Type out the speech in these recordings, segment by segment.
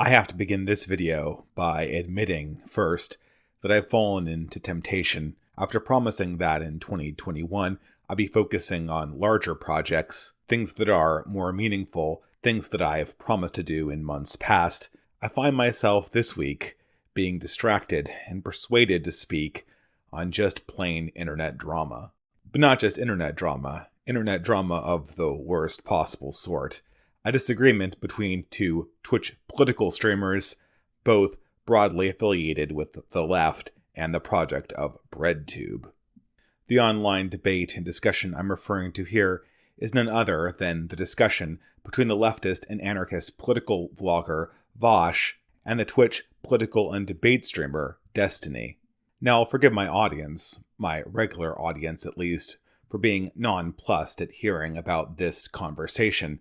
I have to begin this video by admitting, first, that I've fallen into temptation after promising that in 2021 I'd be focusing on larger projects, things that are more meaningful, things that I've promised to do in months past. I find myself this week being distracted and persuaded to speak on just plain internet drama. But not just internet drama of the worst possible sort. A disagreement between two Twitch political streamers, both broadly affiliated with the left and the project of BreadTube. The online debate and discussion I'm referring to here is none other than the discussion between the leftist and anarchist political vlogger Vaush and the Twitch political and debate streamer Destiny. Now, forgive my audience, my regular audience at least, for being nonplussed at hearing about this conversation.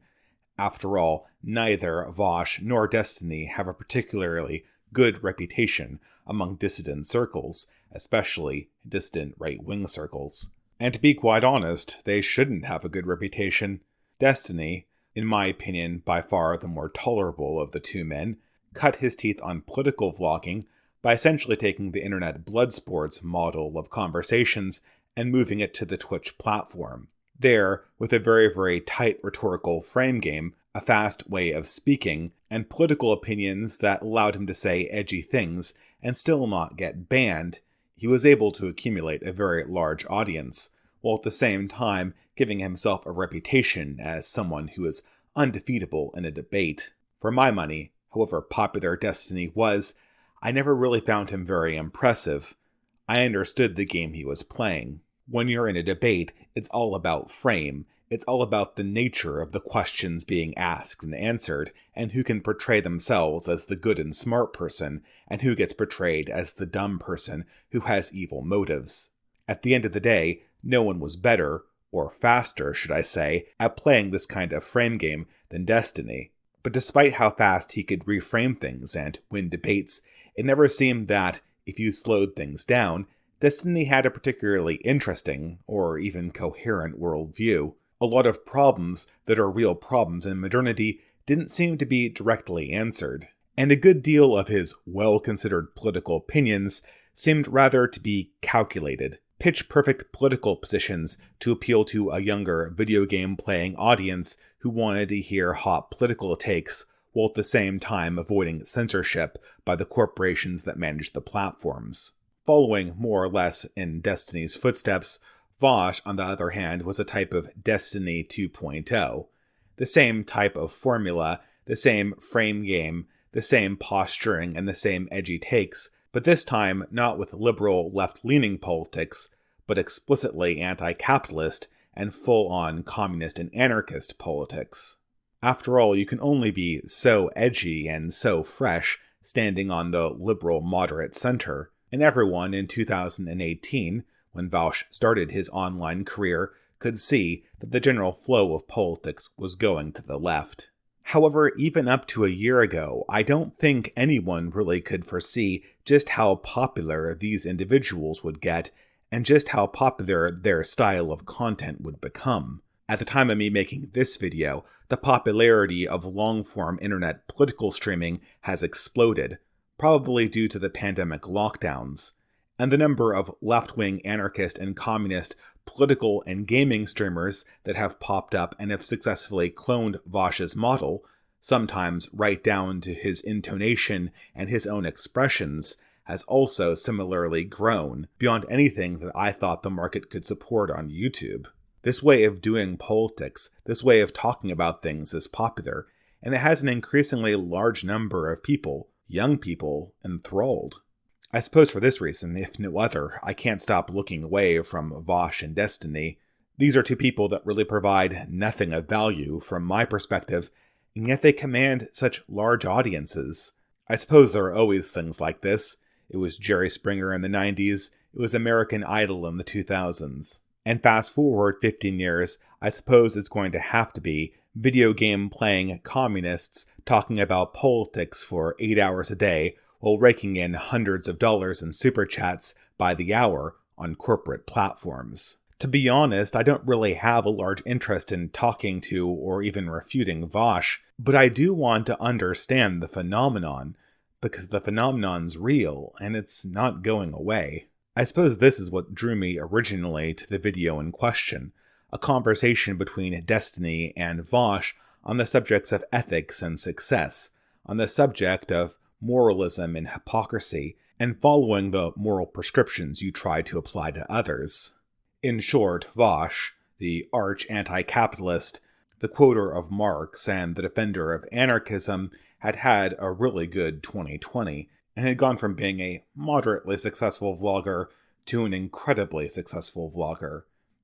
After all, neither Vaush nor Destiny have a particularly good reputation among dissident circles, especially dissident right-wing circles. And to be quite honest, they shouldn't have a good reputation. Destiny, in my opinion by far the more tolerable of the two men, cut his teeth on political vlogging by essentially taking the internet blood sports model of conversations and moving it to the Twitch platform. There, with a very, very tight rhetorical frame game, a fast way of speaking, and political opinions that allowed him to say edgy things and still not get banned, he was able to accumulate a very large audience, while at the same time giving himself a reputation as someone who is undefeatable in a debate. For my money, however popular Destiny was, I never really found him very impressive. I understood the game he was playing. When you're in a debate, it's all about frame. It's all about the nature of the questions being asked and answered, and who can portray themselves as the good and smart person, and who gets portrayed as the dumb person who has evil motives. At the end of the day, no one was better, or faster, should I say, at playing this kind of frame game than Destiny. But despite how fast he could reframe things and win debates, it never seemed that, if you slowed things down, Destiny had a particularly interesting, or even coherent worldview. A lot of problems that are real problems in modernity didn't seem to be directly answered, and a good deal of his well-considered political opinions seemed rather to be calculated, pitch-perfect political positions to appeal to a younger video game-playing audience who wanted to hear hot political takes, while at the same time avoiding censorship by the corporations that manage the platforms. Following more or less in Destiny's footsteps, Vaush, on the other hand, was a type of Destiny 2.0. The same type of formula, the same frame game, the same posturing, and the same edgy takes, but this time not with liberal left-leaning politics, but explicitly anti-capitalist and full-on communist and anarchist politics. After all, you can only be so edgy and so fresh standing on the liberal moderate center, and everyone in 2018, when Vaush started his online career, could see that the general flow of politics was going to the left. However, even up to a year ago, I don't think anyone really could foresee just how popular these individuals would get, and just how popular their style of content would become. At the time of me making this video, the popularity of long-form internet political streaming has exploded, probably due to the pandemic lockdowns, and the number of left-wing anarchist and communist political and gaming streamers that have popped up and have successfully cloned Vaush's model, sometimes right down to his intonation and his own expressions, has also similarly grown, beyond anything that I thought the market could support on YouTube. This way of doing politics, this way of talking about things is popular, and it has an increasingly large number of people, young people, enthralled. I suppose for this reason, if no other, I can't stop looking away from Vaush and Destiny. These are two people that really provide nothing of value from my perspective, and yet they command such large audiences. I suppose there are always things like this. It was Jerry Springer in the 90s, it was American Idol in the 2000s. And fast forward 15 years, I suppose it's going to have to be video game playing communists talking about politics for 8 hours a day while raking in hundreds of dollars in super chats by the hour on corporate platforms. To be honest, I don't really have a large interest in talking to or even refuting Vaush, but I do want to understand the phenomenon, because the phenomenon's real and it's not going away. I suppose this is what drew me originally to the video in question, a conversation between Destiny and Vaush on the subjects of ethics and success, on the subject of moralism and hypocrisy, and following the moral prescriptions you try to apply to others. In short, Vaush, the arch-anti-capitalist, the quoter of Marx, and the defender of anarchism, had a really good 2020, and had gone from being a moderately successful vlogger to an incredibly successful vlogger.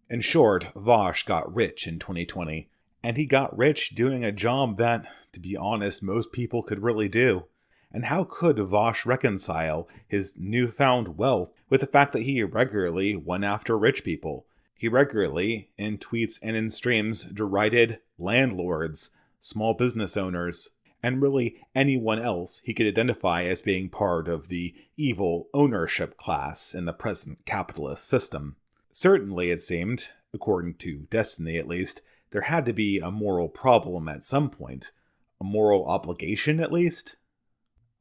In short, Vaush got rich in 2020, and he got rich doing a job that, to be honest, most people could really do. And how could Vaush reconcile his newfound wealth with the fact that he regularly went after rich people? He regularly, in tweets and in streams, derided landlords, small business owners, and really anyone else he could identify as being part of the evil ownership class in the present capitalist system. Certainly, it seemed, according to Destiny at least, there had to be a moral problem at some point. A moral obligation, at least?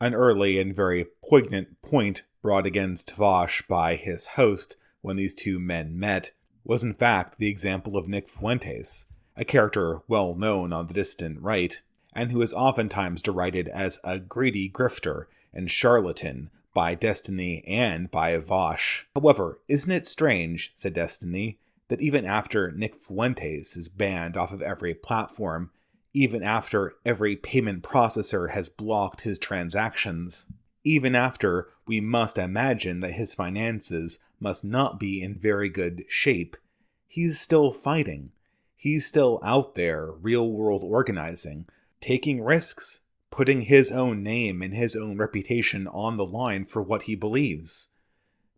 An early and very poignant point brought against Vaush by his host when these two men met was in fact the example of Nick Fuentes, a character well known on the distant right, and who is oftentimes derided as a greedy grifter and charlatan by Destiny and by Vaush. However, isn't it strange, said Destiny, that even after Nick Fuentes is banned off of every platform, even after every payment processor has blocked his transactions, even after we must imagine that his finances must not be in very good shape, he's still fighting. He's still out there, real-world organizing, taking risks, putting his own name and his own reputation on the line for what he believes.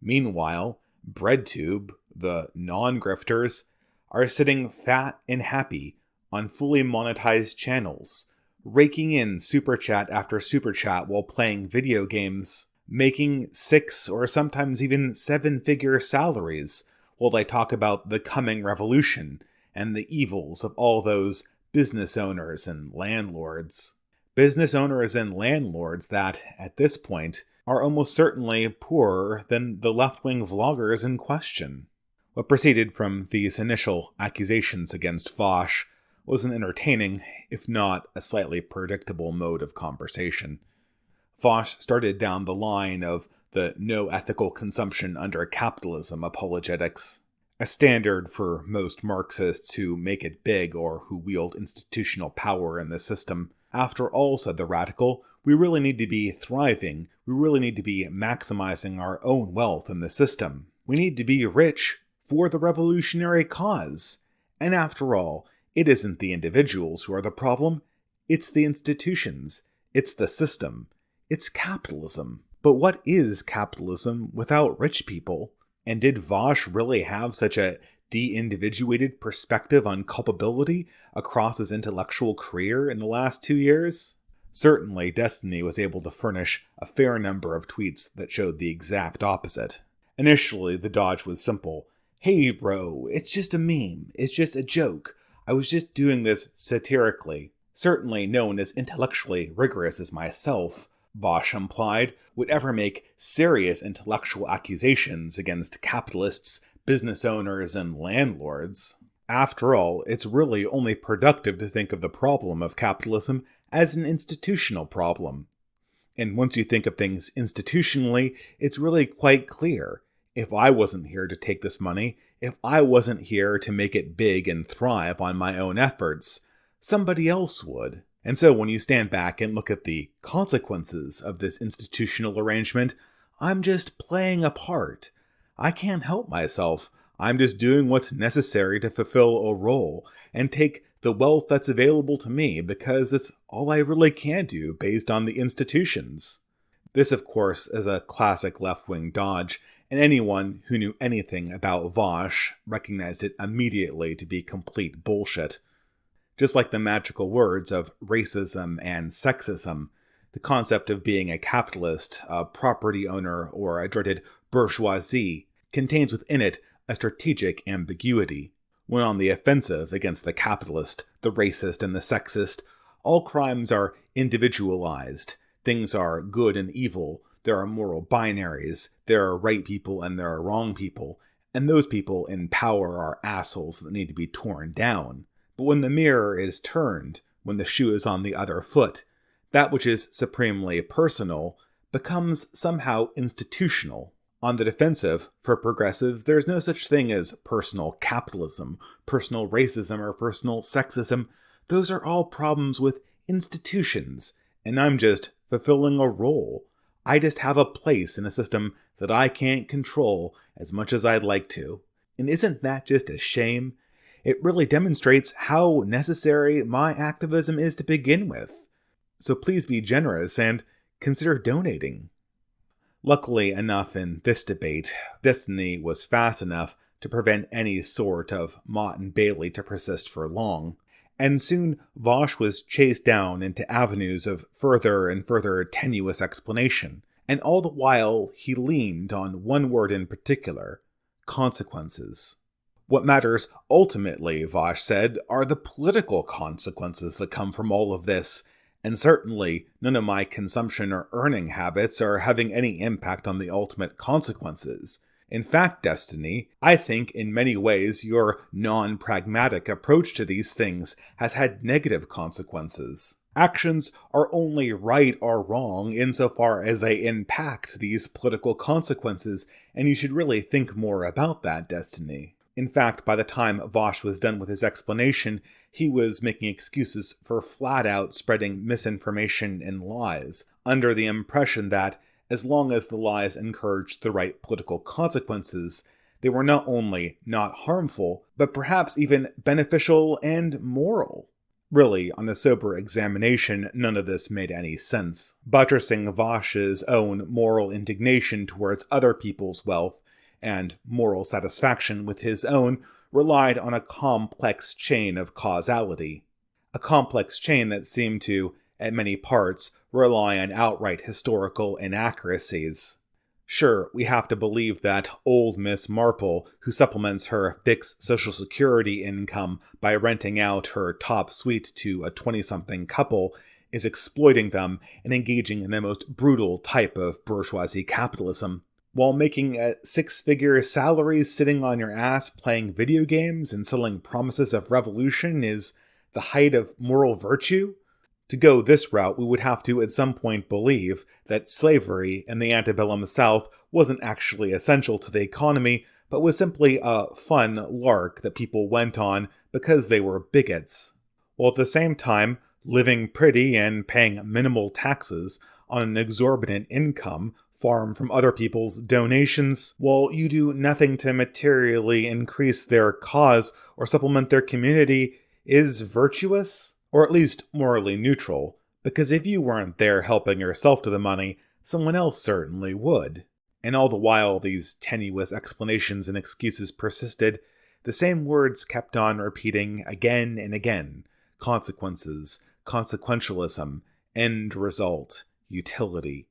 Meanwhile, BreadTube, the non-grifters, are sitting fat and happy on fully monetized channels, raking in super chat after super chat while playing video games, making 6 or sometimes even 7-figure salaries while they talk about the coming revolution and the evils of all those business owners and landlords. Business owners and landlords that, at this point, are almost certainly poorer than the left-wing vloggers in question. What proceeded from these initial accusations against Vaush was an entertaining, if not a slightly predictable mode of conversation. Vaush started down the line of the no ethical consumption under capitalism apologetics, a standard for most Marxists who make it big or who wield institutional power in the system. After all, said the radical, we really need to be thriving, we really need to be maximizing our own wealth in the system. We need to be rich for the revolutionary cause. And after all, it isn't the individuals who are the problem, it's the institutions, it's the system, it's capitalism. But what is capitalism without rich people? And did Vaush really have such a de-individuated perspective on culpability across his intellectual career in the last 2 years? Certainly, Destiny was able to furnish a fair number of tweets that showed the exact opposite. Initially, the dodge was simple. Hey bro, it's just a meme, it's just a joke. I was just doing this satirically. Certainly no one as intellectually rigorous as myself, Vaush implied, would ever make serious intellectual accusations against capitalists, business owners, and landlords. After all, it's really only productive to think of the problem of capitalism as an institutional problem. And once you think of things institutionally, it's really quite clear. If I wasn't here to take this money, if I wasn't here to make it big and thrive on my own efforts, somebody else would. And so when you stand back and look at the consequences of this institutional arrangement, I'm just playing a part. I can't help myself. I'm just doing what's necessary to fulfill a role and take the wealth that's available to me because it's all I really can do based on the institutions. This, of course, is a classic left-wing dodge, and anyone who knew anything about Vaush recognized it immediately to be complete bullshit. Just like the magical words of racism and sexism, the concept of being a capitalist, a property owner, or a dreaded bourgeoisie contains within it a strategic ambiguity. When on the offensive against the capitalist, the racist, and the sexist, all crimes are individualized. Things are good and evil. There are moral binaries. There are right people and there are wrong people. And those people in power are assholes that need to be torn down. But when the mirror is turned, when the shoe is on the other foot, that which is supremely personal becomes somehow institutional. On the defensive, for progressives, there is no such thing as personal capitalism, personal racism, or personal sexism. Those are all problems with institutions, and I'm just fulfilling a role. I just have a place in a system that I can't control as much as I'd like to. And isn't that just a shame? It really demonstrates how necessary my activism is to begin with. So please be generous and consider donating. Luckily enough in this debate, Destiny was fast enough to prevent any sort of Mott and Bailey to persist for long, and soon Vaush was chased down into avenues of further and further tenuous explanation, and all the while he leaned on one word in particular: consequences. What matters ultimately, Vaush said, are the political consequences that come from all of this, and certainly none of my consumption or earning habits are having any impact on the ultimate consequences. In fact, Destiny, I think in many ways your non-pragmatic approach to these things has had negative consequences. Actions are only right or wrong insofar as they impact these political consequences, and you should really think more about that, Destiny. In fact, by the time Vaush was done with his explanation, he was making excuses for flat-out spreading misinformation and lies, under the impression that, as long as the lies encouraged the right political consequences, they were not only not harmful, but perhaps even beneficial and moral. Really, on a sober examination, none of this made any sense. Buttressing Vaush's own moral indignation towards other people's wealth and moral satisfaction with his own relied on a complex chain of causality. A complex chain that seemed to, at many parts, rely on outright historical inaccuracies. Sure, we have to believe that old Miss Marple, who supplements her fixed Social Security income by renting out her top suite to a 20-something couple, is exploiting them and engaging in the most brutal type of bourgeoisie capitalism, while making a six-figure salaries sitting on your ass playing video games and selling promises of revolution is the height of moral virtue. To go this route, we would have to at some point believe that slavery in the antebellum South wasn't actually essential to the economy, but was simply a fun lark that people went on because they were bigots, while at the same time living pretty and paying minimal taxes on an exorbitant income farmed from other people's donations, while you do nothing to materially increase their cause or supplement their community, is virtuous? Or at least morally neutral, because if you weren't there helping yourself to the money, someone else certainly would. And all the while these tenuous explanations and excuses persisted, the same words kept on repeating again and again: consequences, consequentialism, end result, utility.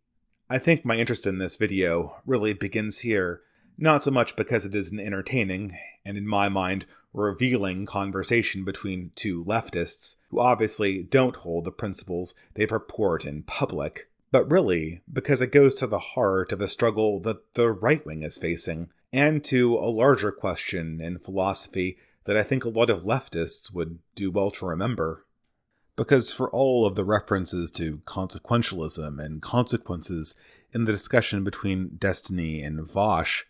I think my interest in this video really begins here, not so much because it is an entertaining, and in my mind, revealing conversation between two leftists who obviously don't hold the principles they purport in public, but really because it goes to the heart of a struggle that the right wing is facing, and to a larger question in philosophy that I think a lot of leftists would do well to remember. Because for all of the references to consequentialism and consequences in the discussion between Destiny and Vaush,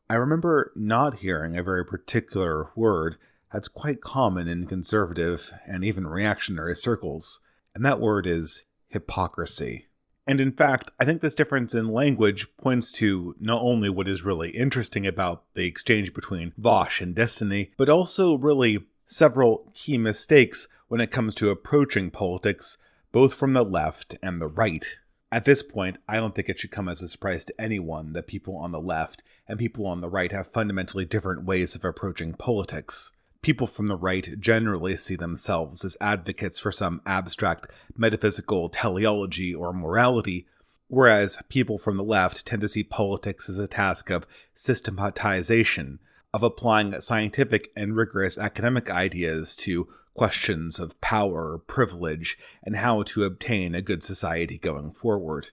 I remember not hearing a very particular word that's quite common in conservative and even reactionary circles, and that word is hypocrisy. And in fact, I think this difference in language points to not only what is really interesting about the exchange between Vaush and Destiny, but also really several key mistakes when it comes to approaching politics, both from the left and the right. At this point, I don't think it should come as a surprise to anyone that people on the left and people on the right have fundamentally different ways of approaching politics. People from the right generally see themselves as advocates for some abstract metaphysical teleology or morality, whereas people from the left tend to see politics as a task of systematization, of applying scientific and rigorous academic ideas to questions of power, privilege, and how to obtain a good society going forward.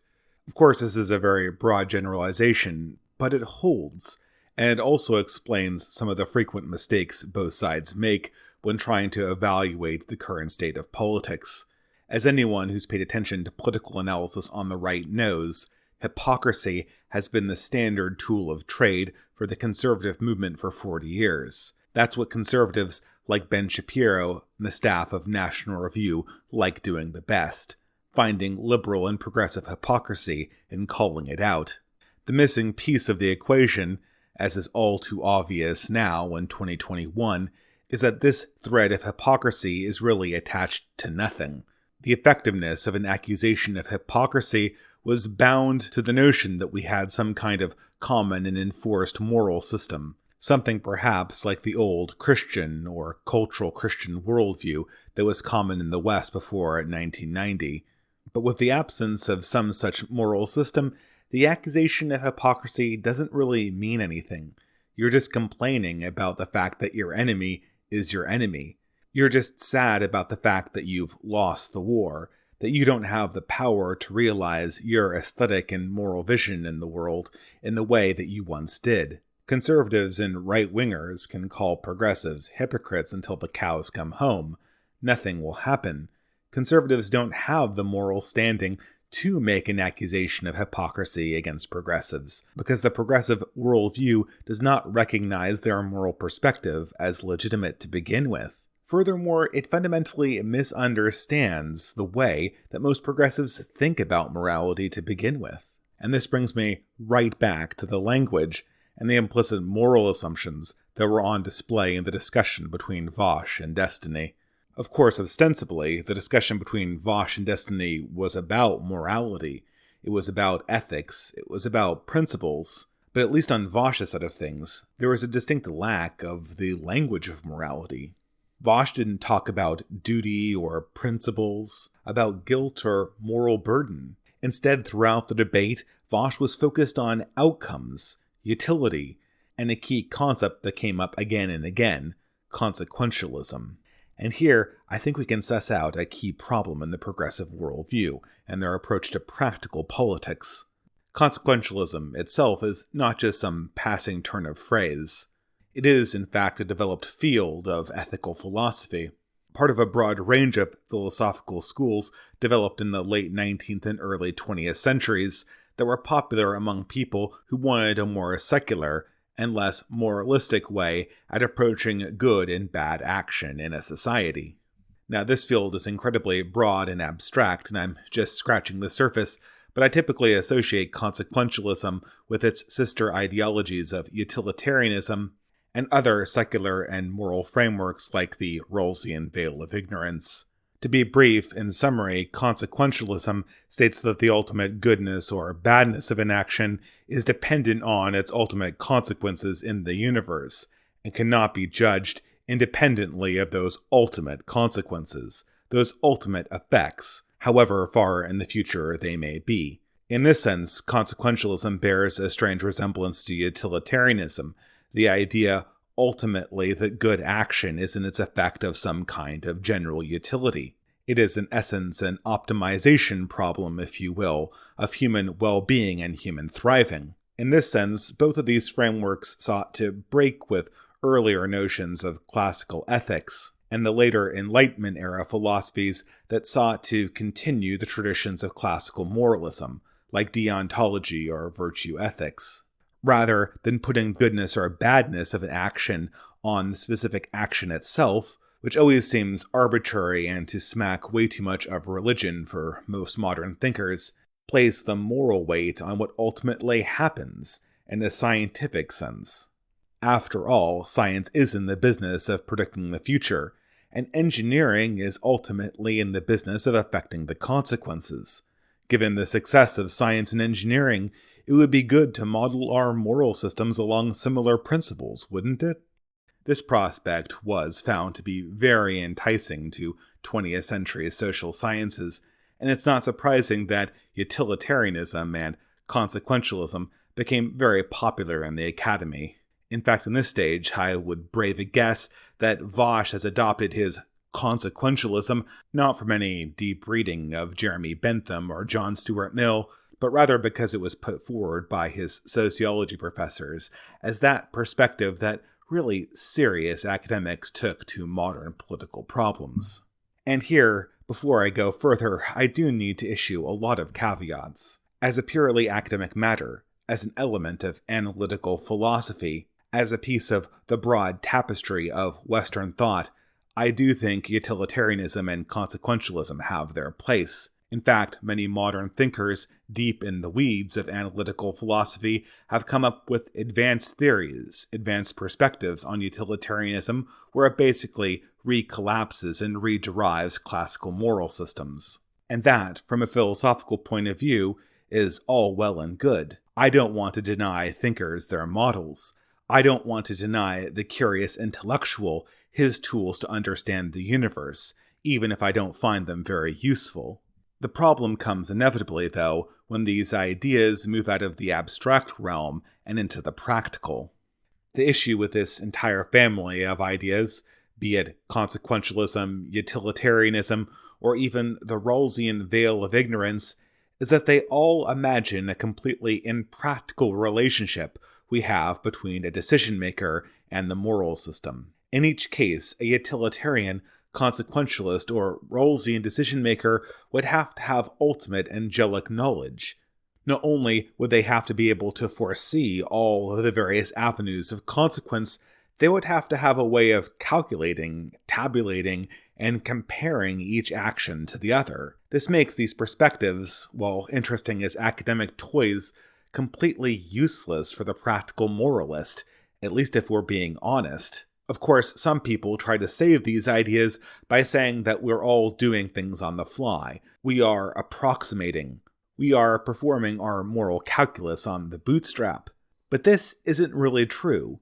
Of course, this is a very broad generalization, but it holds, and also explains some of the frequent mistakes both sides make when trying to evaluate the current state of politics. As anyone who's paid attention to political analysis on the right knows, hypocrisy has been the standard tool of trade for the conservative movement for 40 years. That's what conservatives like Ben Shapiro and the staff of National Review like doing the best, finding liberal and progressive hypocrisy and calling it out. The missing piece of the equation, as is all too obvious now in 2021, is that this thread of hypocrisy is really attached to nothing. The effectiveness of an accusation of hypocrisy was bound to the notion that we had some kind of common and enforced moral system, something perhaps like the old Christian or cultural Christian worldview that was common in the West before 1990. But with the absence of some such moral system, the accusation of hypocrisy doesn't really mean anything. You're just complaining about the fact that your enemy is your enemy. You're just sad about the fact that you've lost the war, that you don't have the power to realize your aesthetic and moral vision in the world in the way that you once did. Conservatives and right-wingers can call progressives hypocrites until the cows come home. Nothing will happen. Conservatives don't have the moral standing to make an accusation of hypocrisy against progressives, because the progressive worldview does not recognize their moral perspective as legitimate to begin with. Furthermore, it fundamentally misunderstands the way that most progressives think about morality to begin with. And this brings me right back to the language and the implicit moral assumptions that were on display in the discussion between Vaush and Destiny. Of course, ostensibly, the discussion between Vaush and Destiny was about morality. It was about ethics. It was about principles. But at least on Vaush's side of things, there was a distinct lack of the language of morality. Vaush didn't talk about duty or principles, about guilt or moral burden. Instead, throughout the debate, Vaush was focused on outcomes, utility, and a key concept that came up again and again, consequentialism. And here, I think we can suss out a key problem in the progressive worldview and their approach to practical politics. Consequentialism itself is not just some passing turn of phrase. It is, in fact, a developed field of ethical philosophy, part of a broad range of philosophical schools developed in the late 19th and early 20th centuries that were popular among people who wanted a more secular and less moralistic way at approaching good and bad action in a society. Now, this field is incredibly broad and abstract, and I'm just scratching the surface, but I typically associate consequentialism with its sister ideologies of utilitarianism and other secular and moral frameworks like the Rawlsian veil of ignorance. To be brief, in summary, consequentialism states that the ultimate goodness or badness of an action is dependent on its ultimate consequences in the universe, and cannot be judged independently of those ultimate consequences, those ultimate effects, however far in the future they may be. In this sense, consequentialism bears a strange resemblance to utilitarianism, the idea ultimately that good action is in its effect of some kind of general utility. It is in essence an optimization problem, if you will, of human well-being and human thriving. In this sense, both of these frameworks sought to break with earlier notions of classical ethics and the later Enlightenment-era philosophies that sought to continue the traditions of classical moralism, like deontology or virtue ethics. Rather than putting goodness or badness of an action on the specific action itself, which always seems arbitrary and to smack way too much of religion for most modern thinkers, place the moral weight on what ultimately happens in a scientific sense. After all, science is in the business of predicting the future, and engineering is ultimately in the business of affecting the consequences. Given the success of science and engineering, it would be good to model our moral systems along similar principles, wouldn't it? This prospect was found to be very enticing to 20th century social sciences, and it's not surprising that utilitarianism and consequentialism became very popular in the academy. In fact, in this stage, I would brave a guess that Vaush has adopted his consequentialism not from any deep reading of Jeremy Bentham or John Stuart Mill, but rather because it was put forward by his sociology professors as that perspective that really serious academics took to modern political problems. And here, before I go further, I do need to issue a lot of caveats. As a purely academic matter, as an element of analytical philosophy, as a piece of the broad tapestry of Western thought, I do think utilitarianism and consequentialism have their place. In fact, many modern thinkers deep in the weeds of analytical philosophy have come up with advanced theories, advanced perspectives on utilitarianism, where it basically recollapses and rederives classical moral systems. And that, from a philosophical point of view, is all well and good. I don't want to deny thinkers their models. I don't want to deny the curious intellectual his tools to understand the universe, even if I don't find them very useful. The problem comes inevitably, though, when these ideas move out of the abstract realm and into the practical. The issue with this entire family of ideas, be it consequentialism, utilitarianism, or even the Rawlsian veil of ignorance, is that they all imagine a completely impractical relationship we have between a decision maker and the moral system. In each case, a utilitarian, consequentialist, or Rawlsian decision maker would have to have ultimate angelic knowledge. Not only would they have to be able to foresee all of the various avenues of consequence, they would have to have a way of calculating, tabulating, and comparing each action to the other. This makes these perspectives, while interesting as academic toys, completely useless for the practical moralist, at least if we're being honest. Of course, some people try to save these ideas by saying that we're all doing things on the fly. We are approximating. We are performing our moral calculus on the bootstrap. But this isn't really true.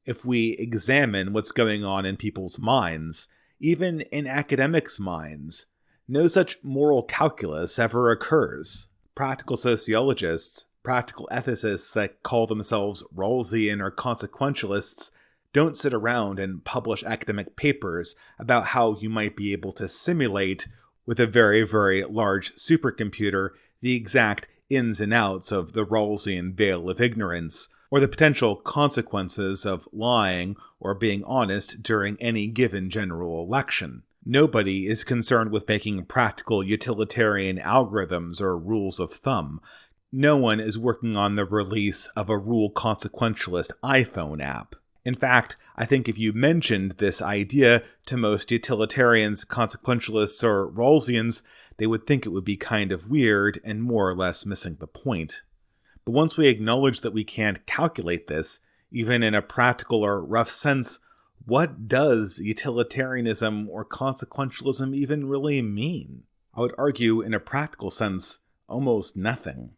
If we examine what's going on in people's minds, even in academics' minds, no such moral calculus ever occurs. Practical sociologists, practical ethicists that call themselves Rawlsian or consequentialists don't sit around and publish academic papers about how you might be able to simulate, with a very, very large supercomputer, the exact ins and outs of the Rawlsian veil of ignorance, or the potential consequences of lying or being honest during any given general election. Nobody is concerned with making practical utilitarian algorithms or rules of thumb. No one is working on the release of a rule consequentialist iPhone app. In fact, I think if you mentioned this idea to most utilitarians, consequentialists, or Rawlsians, they would think it would be kind of weird and more or less missing the point. But once we acknowledge that we can't calculate this, even in a practical or rough sense, what does utilitarianism or consequentialism even really mean? I would argue, in a practical sense, almost nothing.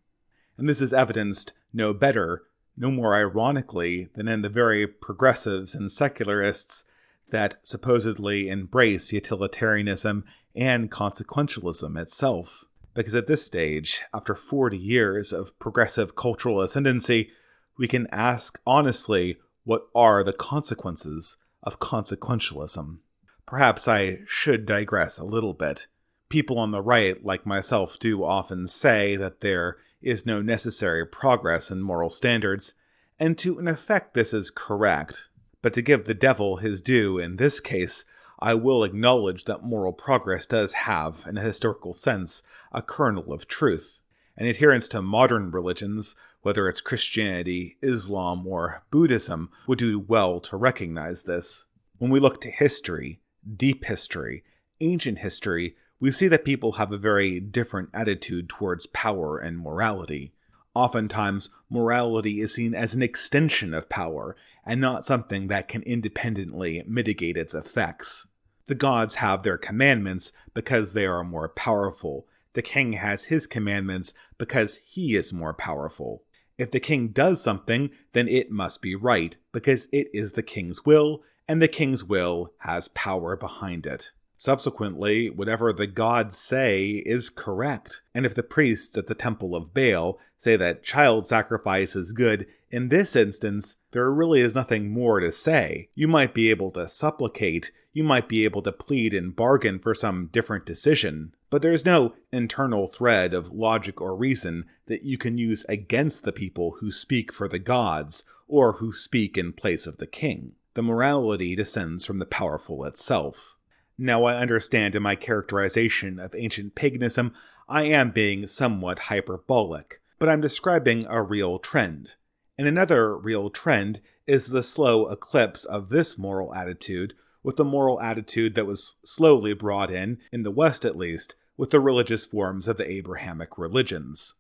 And this is evidenced no better, no more ironically than in the very progressives and secularists that supposedly embrace utilitarianism and consequentialism itself. Because at this stage, after 40 years of progressive cultural ascendancy, we can ask honestly, what are the consequences of consequentialism? Perhaps I should digress a little bit. People on the right, like myself, do often say that there is no necessary progress in moral standards, and to an effect this is correct. But to give the devil his due in this case, I will acknowledge that moral progress does have, in a historical sense, a kernel of truth. And adherents to modern religions, whether it's Christianity, Islam, or Buddhism, would do well to recognize this. When we look to history, deep history, ancient history, we see that people have a very different attitude towards power and morality. Oftentimes, morality is seen as an extension of power, and not something that can independently mitigate its effects. The gods have their commandments because they are more powerful. The king has his commandments because he is more powerful. If the king does something, then it must be right, because it is the king's will, and the king's will has power behind it. Subsequently, whatever the gods say is correct, and if the priests at the Temple of Baal say that child sacrifice is good In this instance, there really is nothing more to say. You might be able to supplicate, you might be able to plead and bargain for some different decision, but there's no internal thread of logic or reason that you can use against the people who speak for the gods, or who speak in place of the king. The morality descends from the powerful itself. Now, I understand in my characterization of ancient paganism, I am being somewhat hyperbolic, but I'm describing a real trend. And another real trend is the slow eclipse of this moral attitude with the moral attitude that was slowly brought in the West at least, with the religious forms of the Abrahamic religions.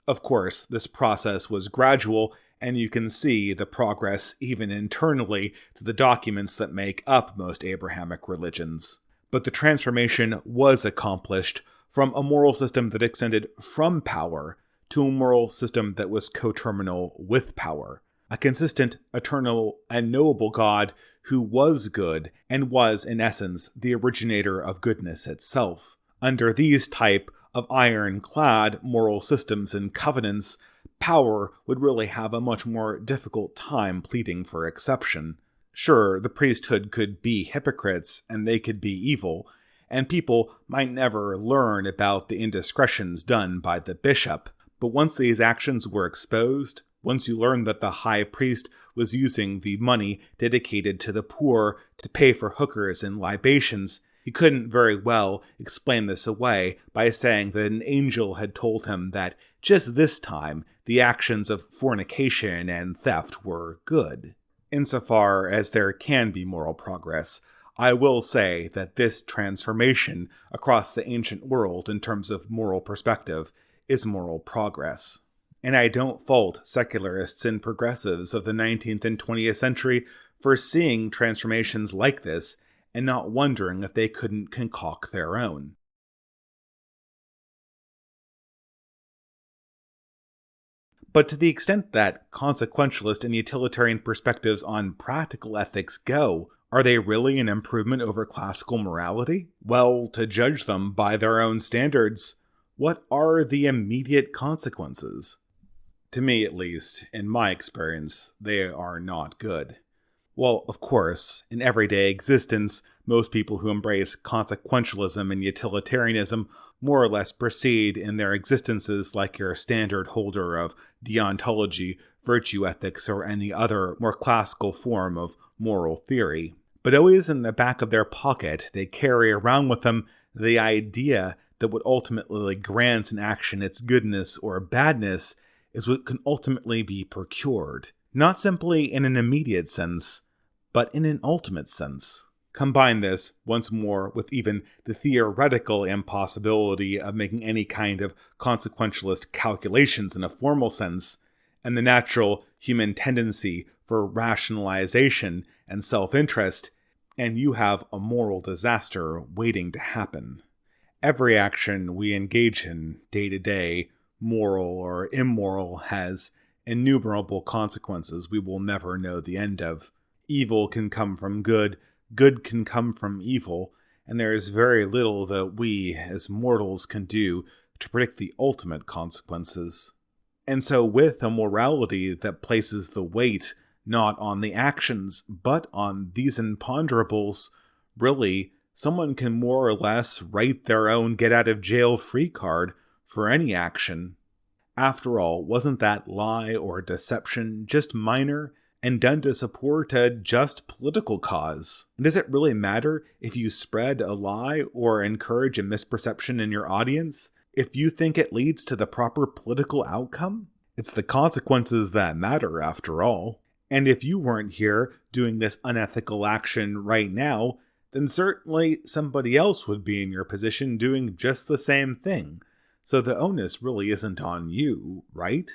Of course, this process was gradual, and you can see the progress even internally to the documents that make up most Abrahamic religions. But the transformation was accomplished from a moral system that extended from power to a moral system that was coterminal with power. A consistent, eternal, and knowable God who was good and was, in essence, the originator of goodness itself. Under these type of ironclad moral systems and covenants, power would really have a much more difficult time pleading for exception. Sure, the priesthood could be hypocrites, and they could be evil, and people might never learn about the indiscretions done by the bishop, but once these actions were exposed, once you learned that the high priest was using the money dedicated to the poor to pay for hookers and libations, he couldn't very well explain this away by saying that an angel had told him that just this time the actions of fornication and theft were good. Insofar as there can be moral progress, I will say that this transformation across the ancient world in terms of moral perspective is moral progress. And I don't fault secularists and progressives of the 19th and 20th century for seeing transformations like this and not wondering if they couldn't concoct their own. But to the extent that consequentialist and utilitarian perspectives on practical ethics go, are they really an improvement over classical morality? Well, to judge them by their own standards, what are the immediate consequences? To me, at least, in my experience, they are not good. Well, of course, in everyday existence, most people who embrace consequentialism and utilitarianism more or less proceed in their existences like your standard holder of deontology, virtue ethics, or any other more classical form of moral theory. But always in the back of their pocket, they carry around with them the idea that what ultimately grants an action its goodness or badness is what can ultimately be procured, not simply in an immediate sense, but in an ultimate sense. Combine this, once more, with even the theoretical impossibility of making any kind of consequentialist calculations in a formal sense, and the natural human tendency for rationalization and self-interest, and you have a moral disaster waiting to happen. Every action we engage in day to day, moral or immoral, has innumerable consequences we will never know the end of. Evil can come from good, good can come from evil, and there is very little that we, as mortals, can do to predict the ultimate consequences. And so with a morality that places the weight not on the actions, but on these imponderables, really, someone can more or less write their own get-out-of-jail-free card for any action. After all, wasn't that lie or deception just minor and done to support a just political cause? And does it really matter if you spread a lie or encourage a misperception in your audience if you think it leads to the proper political outcome? It's the consequences that matter, after all. And if you weren't here doing this unethical action right now, then certainly somebody else would be in your position doing just the same thing. So the onus really isn't on you, right?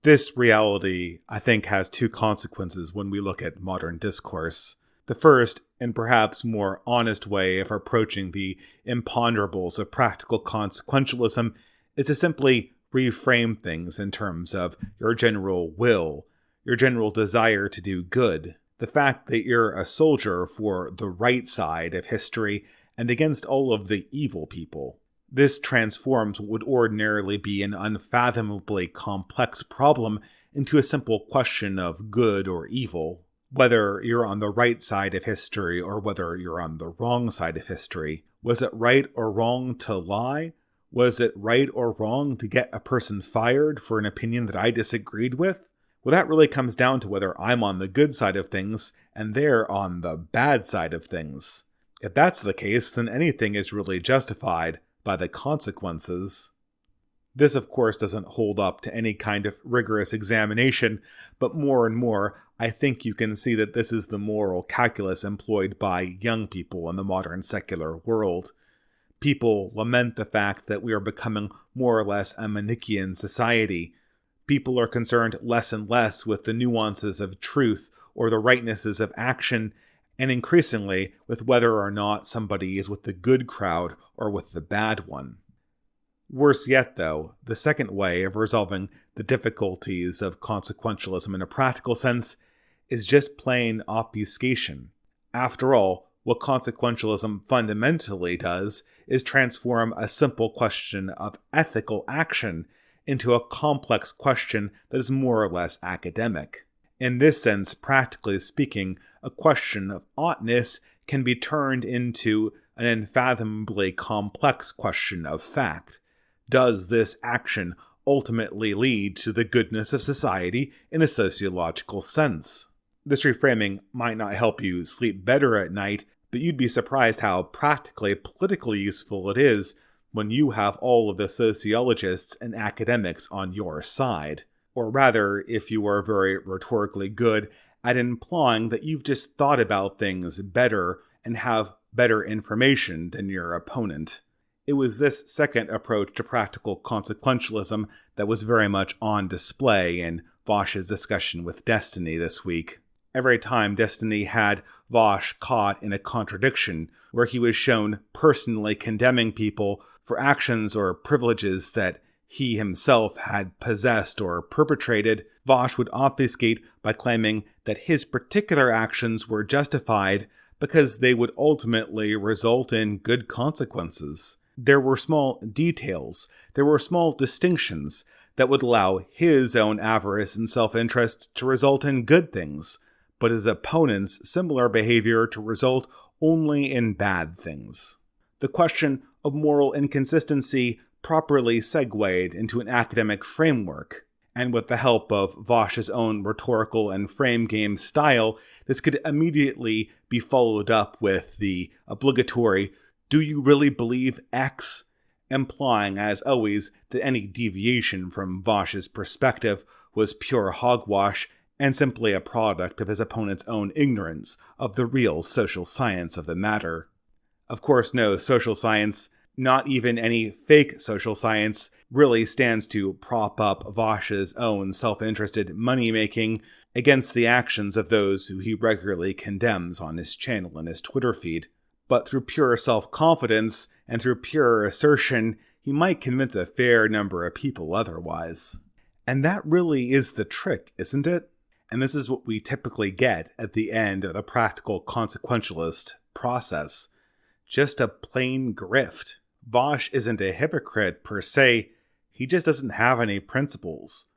This reality, I think, has two consequences when we look at modern discourse. The first, and perhaps more honest way of approaching the imponderables of practical consequentialism, is to simply reframe things in terms of your general will, your general desire to do good, the fact that you're a soldier for the right side of history and against all of the evil people. This transforms what would ordinarily be an unfathomably complex problem into a simple question of good or evil. Whether you're on the right side of history or whether you're on the wrong side of history. Was it right or wrong to lie? Was it right or wrong to get a person fired for an opinion that I disagreed with? Well, that really comes down to whether I'm on the good side of things and they're on the bad side of things. If that's the case, then anything is really justified by the consequences. This, of course, doesn't hold up to any kind of rigorous examination, but more and more, I think you can see that this is the moral calculus employed by young people in the modern secular world. People lament the fact that we are becoming more or less a Manichaean society. People are concerned less and less with the nuances of truth or the rightnesses of action, and increasingly with whether or not somebody is with the good crowd or with the bad one. Worse yet, though, the second way of resolving the difficulties of consequentialism in a practical sense is just plain obfuscation. After all, what consequentialism fundamentally does is transform a simple question of ethical action into a complex question that is more or less academic. In this sense, practically speaking, a question of oughtness can be turned into an unfathomably complex question of fact. Does this action ultimately lead to the goodness of society in a sociological sense? This reframing might not help you sleep better at night, but you'd be surprised how practically politically useful it is when you have all of the sociologists and academics on your side. Or rather, if you are very rhetorically good at implying that you've just thought about things better and have better information than your opponent. It was this second approach to practical consequentialism that was very much on display in Vaush's discussion with Destiny this week. Every time Destiny had Vaush caught in a contradiction, where he was shown personally condemning people for actions or privileges that he himself had possessed or perpetrated, Vaush would obfuscate by claiming that his particular actions were justified because they would ultimately result in good consequences. There were small details, there were small distinctions that would allow his own avarice and self-interest to result in good things, but his opponent's similar behavior to result only in bad things. The question of moral inconsistency properly segued into an academic framework, and with the help of Vaush's own rhetorical and frame game style, this could immediately be followed up with the obligatory "Do you really believe X?" implying, as always, that any deviation from Vaush's perspective was pure hogwash and simply a product of his opponent's own ignorance of the real social science of the matter. Of course, no social science, not even any fake social science, really stands to prop up Vaush's own self-interested money-making against the actions of those who he regularly condemns on his channel and his Twitter feed. But through pure self-confidence and through pure assertion, he might convince a fair number of people otherwise. And that really is the trick, isn't it? And this is what we typically get at the end of the practical consequentialist process. Just a plain grift. Vaush isn't a hypocrite per se, he just doesn't have any principles.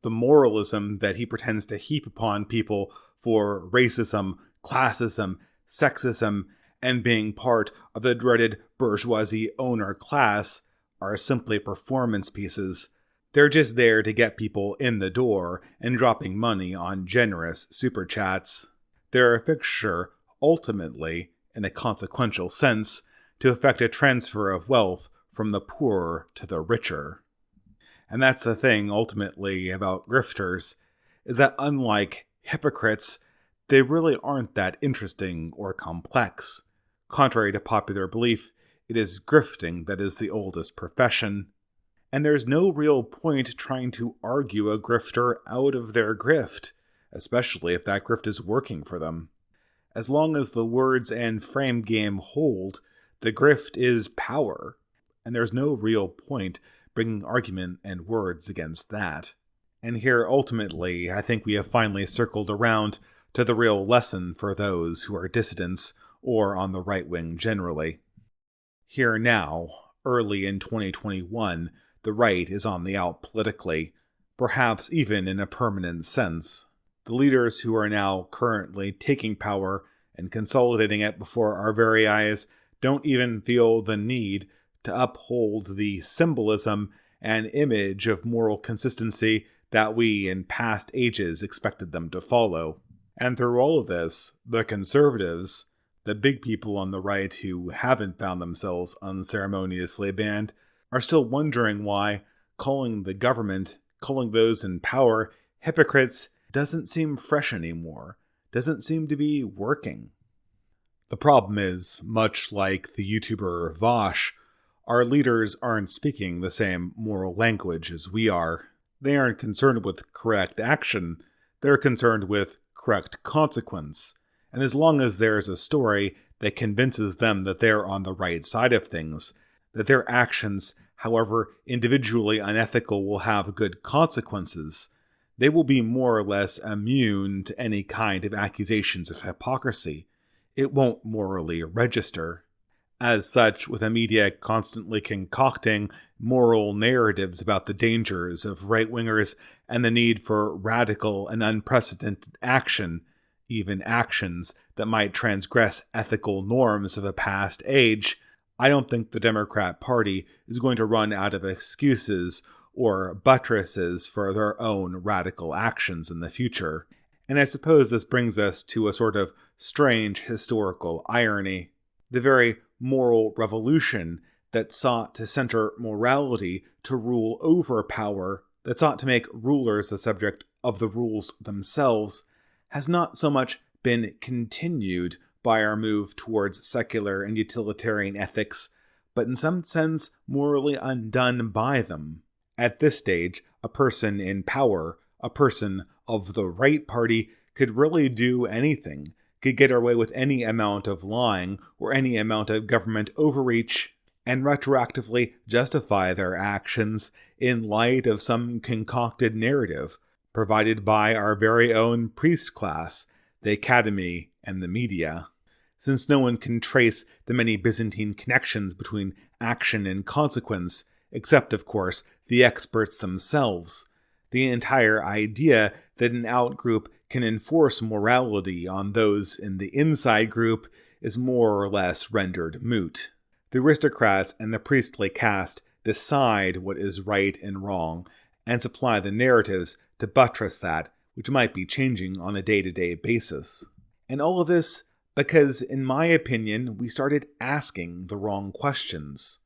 The moralism that he pretends to heap upon people for racism, classism, sexism, and being part of the dreaded bourgeoisie owner class are simply performance pieces. They're just there to get people in the door and dropping money on generous super chats. They're a fixture, ultimately, in a consequential sense, to effect a transfer of wealth from the poor to the richer. And that's the thing, ultimately, about grifters, is that unlike hypocrites, they really aren't that interesting or complex. Contrary to popular belief, it is grifting that is the oldest profession. And there's no real point trying to argue a grifter out of their grift, especially if that grift is working for them. As long as the words and frame game hold, the grift is power, and there's no real point bringing argument and words against that. And here, ultimately, I think we have finally circled around to the real lesson for those who are dissidents or on the right wing generally. Here now, early in 2021, the right is on the out politically. perhaps even in a permanent sense. The leaders who are now currently taking power and consolidating it before our very eyes don't even feel the need to uphold the symbolism and image of moral consistency that we in past ages expected them to follow. And through all of this, the conservatives, the big people on the right who haven't found themselves unceremoniously banned, are still wondering why calling the government, calling those in power, hypocrites doesn't seem fresh anymore, doesn't seem to be working. The problem is, much like the YouTuber Vaush, our leaders aren't speaking the same moral language as we are. They aren't concerned with correct action, they're concerned with correct consequence. And as long as there is a story that convinces them that they're on the right side of things, that their actions, however individually unethical, will have good consequences, they will be more or less immune to any kind of accusations of hypocrisy. It won't morally register. As such, with a media constantly concocting moral narratives about the dangers of right-wingers and the need for radical and unprecedented action, even actions that might transgress ethical norms of a past age, I don't think the Democrat Party is going to run out of excuses or buttresses for their own radical actions in the future. And I suppose this brings us to a sort of strange historical irony. The very moral revolution that sought to center morality to rule over power, that sought to make rulers the subject of the rules themselves, has not so much been continued by our move towards secular and utilitarian ethics, but in some sense morally undone by them. At this stage, a person in power, a person of the right party, could really do anything, could get away with any amount of lying or any amount of government overreach, and retroactively justify their actions in light of some concocted narrative provided by our very own priest class, the academy, and the media. Since no one can trace the many Byzantine connections between action and consequence, except, of course, the experts themselves, the entire idea that an out-group can enforce morality on those in the inside group is more or less rendered moot. The aristocrats and the priestly caste decide what is right and wrong, and supply the narratives to buttress that, which might be changing on a day-to-day basis. And all of this because, in my opinion, we started asking the wrong questions.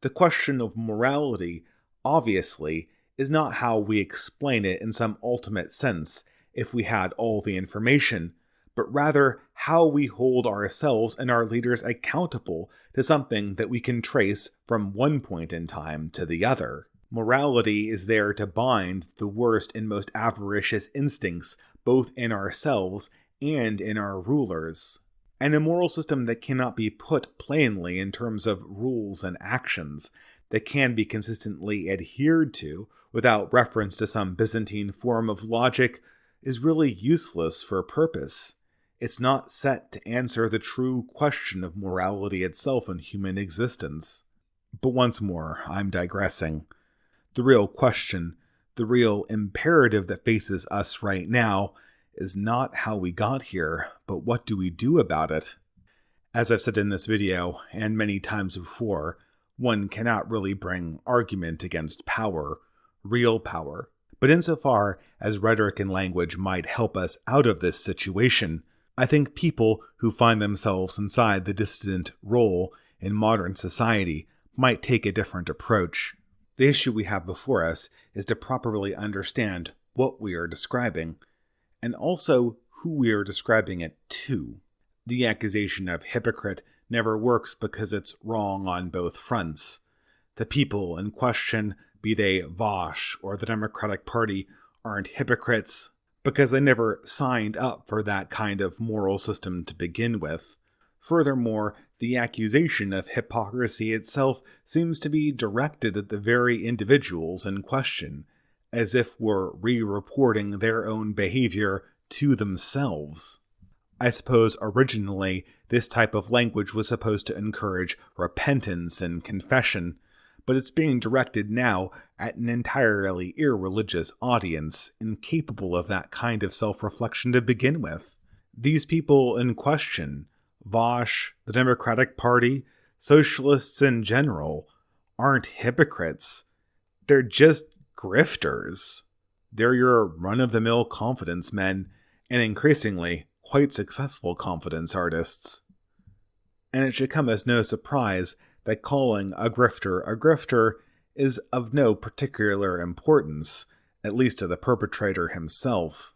The question of morality, obviously, is not how we explain it in some ultimate sense if we had all the information, but rather how we hold ourselves and our leaders accountable to something that we can trace from one point in time to the other. Morality is there to bind the worst and most avaricious instincts both in ourselves and in our rulers. And a moral system that cannot be put plainly in terms of rules and actions, that can be consistently adhered to without reference to some Byzantine form of logic, is really useless for a purpose. It's not set to answer the true question of morality itself in human existence. But once more, I'm digressing. The real question, the real imperative that faces us right now, is not how we got here, but what do we do about it? As I've said in this video, and many times before, one cannot really bring argument against power, real power. But insofar as rhetoric and language might help us out of this situation, I think people who find themselves inside the dissident role in modern society might take a different approach. The issue we have before us is to properly understand what we are describing, and also who we are describing it to. The accusation of hypocrite never works because it's wrong on both fronts. The people in question, be they Vaush or the Democratic Party, aren't hypocrites because they never signed up for that kind of moral system to begin with. Furthermore, the accusation of hypocrisy itself seems to be directed at the very individuals in question, as if we're re-reporting their own behavior to themselves. I suppose originally this type of language was supposed to encourage repentance and confession, but it's being directed now at an entirely irreligious audience, incapable of that kind of self-reflection to begin with. These people in question, Vaush, the Democratic Party, socialists in general, aren't hypocrites. They're just grifters. They're your run-of-the-mill confidence men, and increasingly quite successful confidence artists. And it should come as no surprise that calling a grifter is of no particular importance, at least to the perpetrator himself.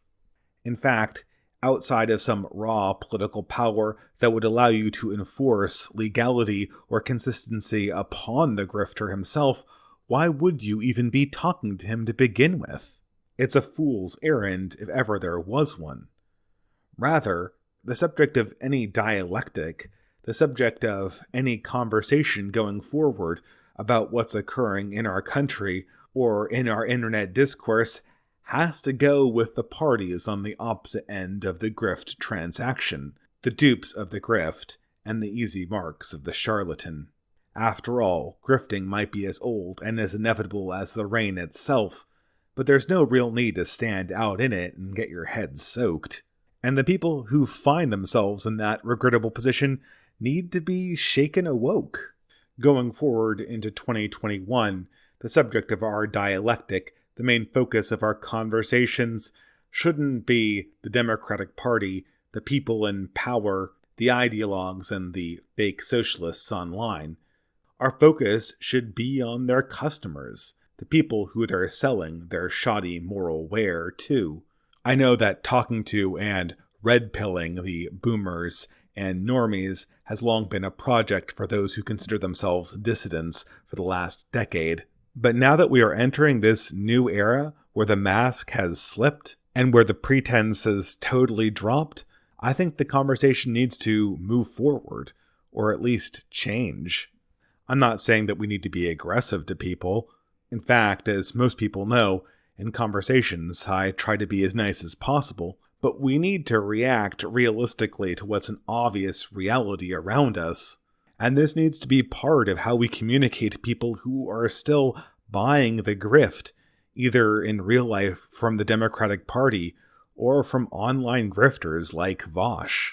In fact, outside of some raw political power that would allow you to enforce legality or consistency upon the grifter himself, why would you even be talking to him to begin with? It's a fool's errand if ever there was one. Rather, the subject of any dialectic, the subject of any conversation going forward about what's occurring in our country or in our internet discourse has to go with the parties on the opposite end of the grift transaction, the dupes of the grift, and the easy marks of the charlatan. After all, grifting might be as old and as inevitable as the rain itself, but there's no real need to stand out in it and get your head soaked. And the people who find themselves in that regrettable position need to be shaken awoke. Going forward into 2021, the subject of our dialectic, the main focus of our conversations, shouldn't be the Democratic Party, the people in power, the ideologues, and the fake socialists online. Our focus should be on their customers, the people who they're selling their shoddy moral ware to. I know that talking to and red-pilling the boomers and normies has long been a project for those who consider themselves dissidents for the last decade. But now that we are entering this new era where the mask has slipped and where the pretense has totally dropped, I think the conversation needs to move forward, or at least change. I'm not saying that we need to be aggressive to people. In fact, as most people know, in conversations I try to be as nice as possible, but we need to react realistically to what's an obvious reality around us. And this needs to be part of how we communicate to people who are still buying the grift, either in real life from the Democratic Party or from online grifters like Vaush.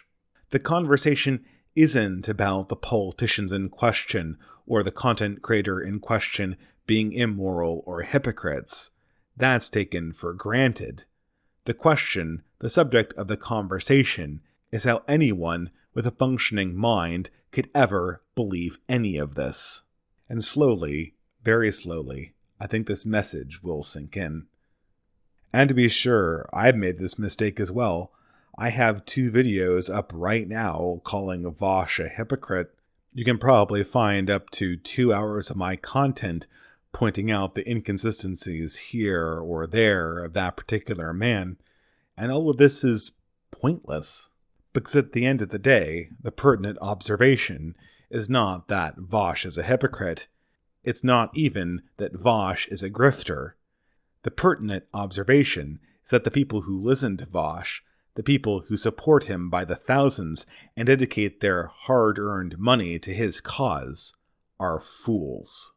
The conversation isn't about the politicians in question or the content creator in question being immoral or hypocrites. That's taken for granted. The question, the subject of the conversation, is how anyone with a functioning mind could ever believe any of this. And slowly, very slowly, I think this message will sink in. And to be sure, I've made this mistake as well. I have 2 videos up right now calling Vaush a hypocrite. You can probably find up to 2 hours of my content pointing out the inconsistencies here or there of that particular man. And all of this is pointless. Because at the end of the day, the pertinent observation is not that Vaush is a hypocrite. It's not even that Vaush is a grifter. The pertinent observation is that the people who listen to Vaush, the people who support him by the thousands and dedicate their hard-earned money to his cause, are fools.